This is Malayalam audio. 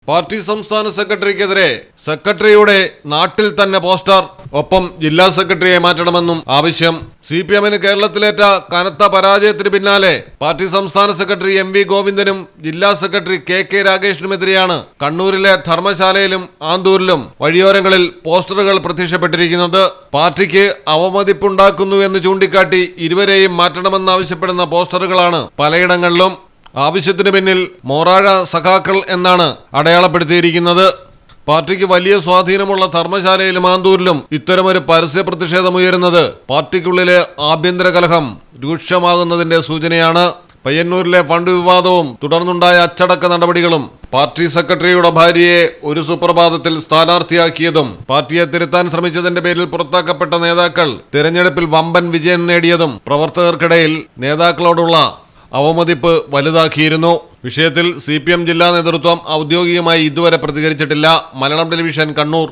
പാർട്ടി സംസ്ഥാന സെക്രട്ടറിക്കെതിരെ സെക്രട്ടറിയുടെ നാട്ടിൽ തന്നെ പോസ്റ്റർ, ഒപ്പം ജില്ലാ സെക്രട്ടറിയെ മാറ്റണമെന്നും ആവശ്യം. CPM-ന് കേരളത്തിലേറ്റ കനത്ത പരാജയത്തിന് പിന്നാലെ പാർട്ടി സംസ്ഥാന സെക്രട്ടറി MV ഗോവിന്ദനും ജില്ലാ സെക്രട്ടറി KK രാഗേഷിനുമെതിരെയാണ് കണ്ണൂരിലെ ധർമ്മശാലയിലും ആന്തൂരിലും വഴിയോരങ്ങളിൽ പോസ്റ്ററുകൾ പ്രത്യക്ഷപ്പെട്ടിരിക്കുന്നത്. പാർട്ടിക്ക് അവമതിപ്പുണ്ടാക്കുന്നു എന്ന് ചൂണ്ടിക്കാട്ടി ഇരുവരെയും മാറ്റണമെന്നാവശ്യപ്പെടുന്ന പോസ്റ്ററുകളാണ് പലയിടങ്ങളിലും. ആവശ്യത്തിനു പിന്നിൽ മോറാഴ സഖാക്കൾ എന്നാണ് അടയാളപ്പെടുത്തിയിരിക്കുന്നത്. പാർട്ടിക്ക് വലിയ സ്വാധീനമുള്ള ധർമ്മശാലയിലും ആന്തൂരിലും ഇത്തരമൊരു പരസ്യ പ്രതിഷേധമുയരുന്നത് പാർട്ടിക്കുള്ളിലെ ആഭ്യന്തര കലഹം രൂക്ഷമാകുന്നതിന്റെ സൂചനയാണ്. പയ്യന്നൂരിലെ ഫണ്ട് വിവാദവും തുടർന്നുണ്ടായ അച്ചടക്ക നടപടികളും പാർട്ടി സെക്രട്ടറിയുടെ ഭാര്യയെ ഒരു സുപ്രഭാതത്തിൽ സ്ഥാനാർത്ഥിയാക്കിയതും പാർട്ടിയെ തിരുത്താൻ ശ്രമിച്ചതിന്റെ പേരിൽ പുറത്താക്കപ്പെട്ട നേതാക്കൾ തിരഞ്ഞെടുപ്പിൽ വമ്പൻ വിജയം നേടിയതും പ്രവർത്തകർക്കിടയിൽ നേതാക്കളോടുള്ള അവമതിപ്പ് വലുതാക്കിയിരുന്നു. വിഷയത്തിൽ CPM ജില്ലാ നേതൃത്വം ഔദ്യോഗികമായി ഇതുവരെ പ്രതികരിച്ചിട്ടില്ല. മലയാളം ടെലിവിഷൻ, കണ്ണൂർ.